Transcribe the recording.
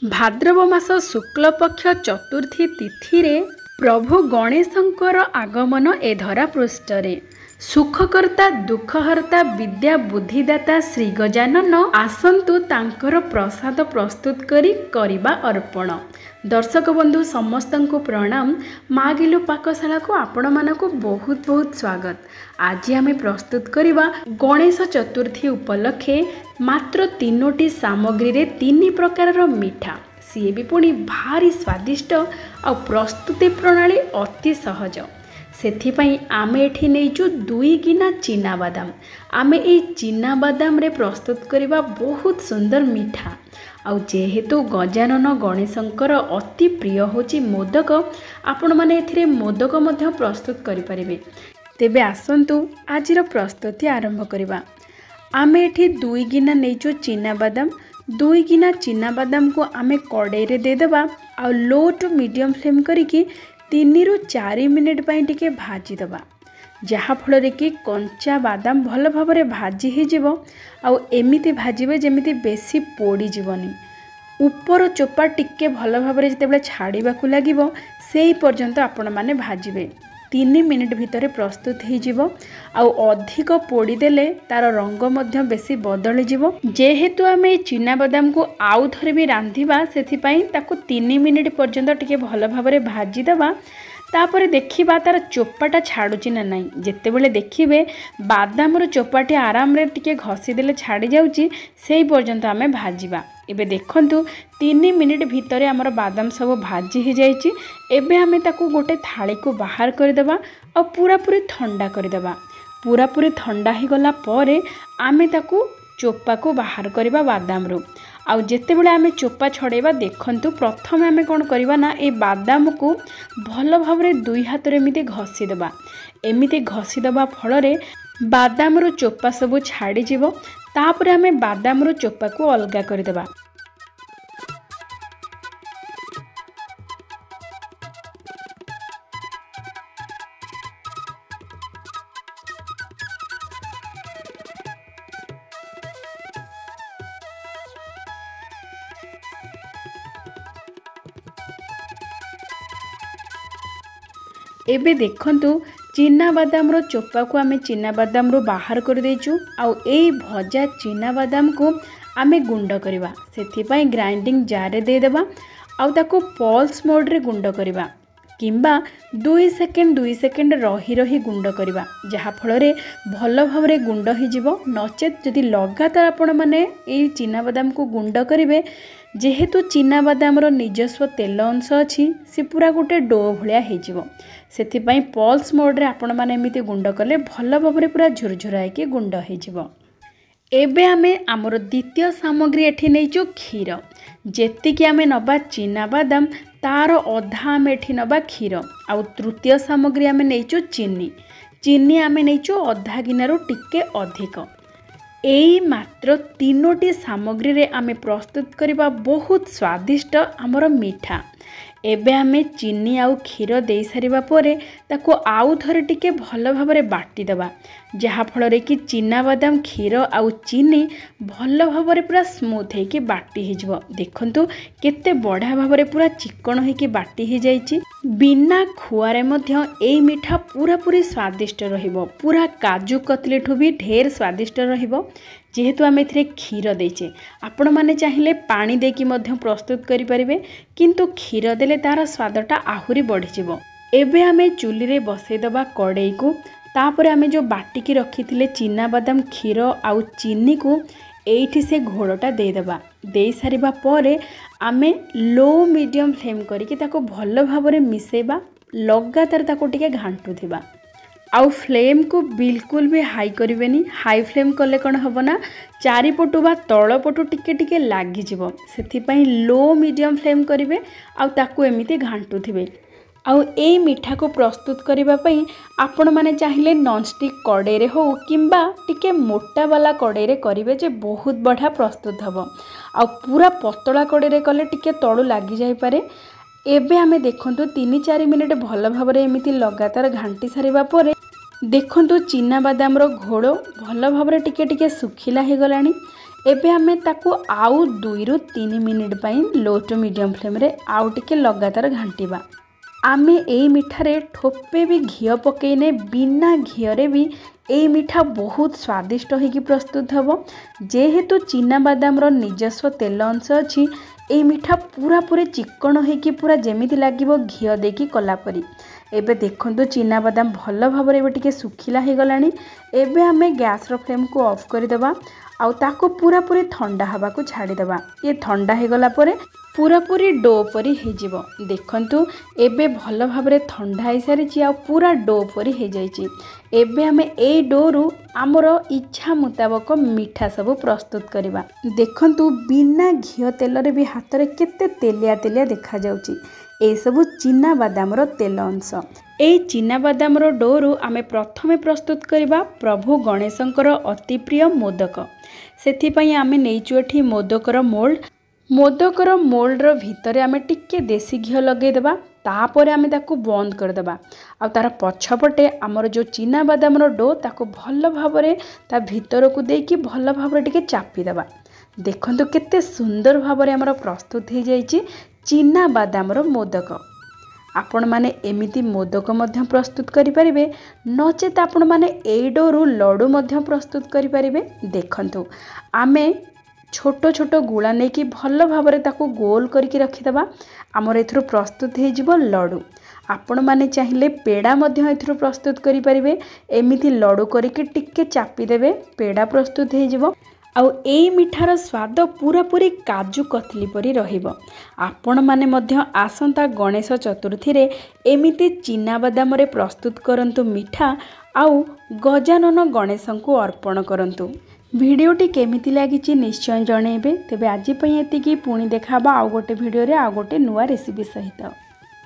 भाद्रव मास शुक्ल पक्ष चतुर्थी तिथि रे प्रभु गणेशंकर आगमन ए धरा पृष्ठरे। सुखकर्ता दुखहर्ता विद्या बुद्धिदाता श्री गजानन आसंतु तांकर प्रसाद प्रस्तुत करी करिबा अर्पण। दर्शक बंधु समस्त को प्रणाम। माँ गिलु पाकशाला को आपण मानक बहुत बहुत स्वागत। आज आम प्रस्तुत करिबा गणेश चतुर्थी उपलक्षे मात्र 3टी सामग्री रे 3 प्रकार मिठा, सी भी पुणी भारी स्वादिष्ट आ प्रस्तुति प्रणाली अति सहज। सेथिपाई आमे एठी नेइचु 2 गिना चीना बादाम। आमे ए चीना बादाम रे प्रस्तुत करिबा बहुत सुंदर मिठा। आउ जेहेतु गजानन गणेशंकर अति प्रिय होची मोदक, आपण माने एथिरे मोदक मध्य प्रस्तुत करि परिबे। तेबे आसंतु आजिर प्रस्तुति आरंभ करिबा। आमे एठी 2 गिना नेइचु चीना बादाम। 2 गिना चीना बादाम को आमे कड़ाई रे दे देबा आ लो टू मीडियम फ्लेम करिकी 3 ରୁ 4 मिनिट पई टिके भाजी दबा, जहा फल कि कंचा बादाम भल भाव में भाजी हो जिवो। आउ एमिति भाजिबे जेमिति बेसी पोड़ी जीवनी। ऊपर चोपा टिके भल भाव में जितेबाला छाड़ाकू लगिवो सेई पर्यंत आपण माने भाजिबे। 3 मिनिट भितर प्रस्तुत हो जिवो। आउ अधिक पोड़ी देले तार रंग मध्य बेसी बदली जिवो। जेहेतु आमे चीना बादाम को आउ थरे भी रांधिबा, सेथिपाई ताकू 3 मिनिट पर्यंत टिके भल भाव में भाजी दबा। तापर देखिबा तार चोपाटा छाड़ुची ना नहीं। जेतेबेले देखिबे बादाम रो चोपाटी आराम रे टिके घसी देले छाड़ी जाउची, सेई पर्यंत आमे भाजिबा। एबे देखंतु 3 मिनिट भितर आमर बादाम सब भाजी हो जाइए। एबे आमे ताकू गोटे थाली को बाहर करदेबा और पूरा पूरी ठंडा करदेबा। पूरा पूरी ठंडा हो गला परे आमे ताकू चोपा को बाहर करबा बादाम रो। आउ जेतेबेले आमे चोपा छड़ेबा, देखंतु प्रथम आमे कोन करबा ना ए बादाम को भल भाव रे 2 हाथ रे एमिति घसी देबा। एमिति घसी देबा फल रे बादाम रो चोपा सब छाड़ी जीवो। तापर आमे बादाम रो चोपा को अलगा कर देबा। एबे देखंतु चीना बादाम रो चोपा को आमे चीना बादाम रो बाहर कर देचु। आउ एई भजा चीना बादाम को आमे गुंड करबा। सेथिपाई ग्राइंडिंग जार रे दे देबा। आउ ताको पल्स मोड रे गुंड करबा, किंबा 2 सेकेंड रही रही गुंड करबा, जहा फल रे भल भाव रे गुंड हो जिवो। नचेत जदि लगातार आपण माने एई चीना बादाम को गुंड करिवे, जेहेतु चीना बादाम रो निजस्व तेल अंश अछि, से पूरा गोटे डो भलिया हे जिवो। सेथिपाई पल्स मोड रे आपण माने एमिति गुंड कले भल भाव रे पूरा झुरझुरा के गुंड हे जिवो। एबे आमे आमर द्वितीय सामग्री एठी नेइचो क्षीर। जेतिकी आमे नबा चीना बादाम तार अधा आमे एठी नबा क्षीर। आउ तृतीय सामग्री आमे नेइचो चीनी। चीनी आमे नेइचो अधा गिनारू टिके अधिक। एई मात्र 3टी सामग्री रे आमे प्रस्तुत करिबा बहुत स्वादिष्ट आमर मिठा। एबे आमे चीनी आउ क्षीर दे सारिबा परे ताको आउ थरे टिके भल भाव रे बाटी दबा, जहा फल रे कि चीना बादाम क्षीर आउ चीनी भल भाव रे पूरा स्मूथ है कि बाटी हो जिवो। देखंतु केते बढ़िया भाव रे पूरा चिकन है कि बाटी हो जाइछि। बिना खुआरे मध्य एई मिठा पूरा पूरी स्वादिष्ट रहिबो। पूरा काजू कतली ठु भी ढेर स्वादिष्ट रहिबो। जेहेतु आम ए क्षीर देचे, आपण माने चाहिए पानी देकी मध्य प्रस्तुत करि परिबे, किंतु क्षीर देले तार स्वादटा आहुरी बढ़ी जिवो। एबे आमे चुली रे बसई दबा कड़ाई को। तापर आमे जो बाटिकी रखिथिले चीना बादाम क्षीर आउ चीनी को एठी से घोड़टा दे दबा। दे सारिबा परे आमे लो मीडियम फ्लेम करिके ताको भल भाव रे मिसेबा। लगातार ताको टिके घांटू थिबा। आउ फ्लेम को बिल्कुल भी हाई करिवेनी। हाई फ्लेम कले कौन हम ना चारिपटू बा तल पटू टिके टिके लागी जिवो। सेथिपाई लो मीडियम फ्लेम करिवे आउ ताकू एमिति घांटू थिबे। आउ ए मिठा को प्रस्तुत करिबा पई आपण माने चाहिए नॉनस्टिक कड़ाई रे हो किंबा टिके मोटा वाला कड़ाई रे करिवे, जे बहुत बढ़िया प्रस्तुत हबो। आउ पूरा पतला कड़ाई रे कले टिके तळु लागी जाई पारे। एबे आमे देखंतु 3-4 मिनिट भल भाव रे एमिति लगातार घांटी सारिबा परे देखंतु चीना बादाम रो घोड़ भल भाव टिके टिके सुखिला हो गलानी। एबे आमे ताकू आउ 2 रु 3 मिनिट पई लो टू मीडियम फ्लेम रे आउ टिके लगातार घांटीबा। आमे एई मिठारे ठोपे भी घियो पकेने बिना घियरे भी एई मिठा बहुत स्वादिष्ट होगी प्रस्तुत हबो। जेहेतु चिना बादाम रो निजस्व तेल अंश अछि एई मिठा पूरा पूरी चिक्कण होगी पूरा जेमिति लागिबो घियो देकी कला परी। एबे देखंतु चिना बादाम भल भाबरे एबे टिके सुखिला हे गलानी। एबे आमे गैस रो फ्लेम को ऑफ कर देबा आउ ताको पूरा पूरी ठंडा हवा को छाड़ी देबा। ये ठंडा हे गला परे पूरा पूरी डो परी हे जिवो। देखंतु एबे भल भाबरे ठंडा हे सारी आ पूरा डो परी हे जाईची। एबे हमें ए डो रु आमर इच्छा मुताबक मिठा सब प्रस्तुत करवा। देखंतु बिना घियो तेल रे भी हाथ रे केते तेलिया तेलिया देखा जाउची। ए सब चिना बादाम रो तेल अंश। ए चिना बादाम रो डो रु आमे प्रथमे प्रस्तुत करवा प्रभु गणेशंकर अति प्रिय मोदक। सेथि पई आमे नेइचु एठी मोदकर मोल्ड। मोदकर मोल्ड रो भितरे आमे टिके देसी घियो लगे देबा। तापर आमे ताकू बंद कर देबा आ तार पछपटे आमर जो चिना बादाम रो डो ताकू भल भाबरे ता भितर को देकी भल भाबरे टिके चापी देबा। देखंतु केते सुंदर भाबरे हमर प्रस्तुत हे जाईची चिना बादाम रो मोदक। आपण माने एमिति मोदक मध्य प्रस्तुत करि परिबे नचेत आपण माने एई डोरु लड्डू मध्य प्रस्तुत करि परिबे। देखंतु आमे छोटो छोटो गुला नहीं कि भल भाबरे ताकू गोल करके रखिदबा। आमर एथरो प्रस्तुत हे जिवो लड्डू। आपण माने चाहिए पेड़ा मध्य एथरो प्रस्तुत करि परिबे। एमिति लड्डू करके टिके चापी देबे पेड़ा प्रस्तुत हे जिवो। आउ एई मिठार स्वाद पूरा पूरी काजू कतली परी रहिबो। आपण माने मध्य आसंता गणेश चतुर्थी रे एमिति चिना बादाम रे प्रस्तुत करंतु मिठा आउ गजानन गणेशंकु अर्पण करंतु। भिडियोटी केमिति लागिची निश्चय जणेबे। तेबे आज पई एतिकी पुणी देखाबा आउ गोटे भिडियो रे आउ गोटे नुआ रेसिपी सहित।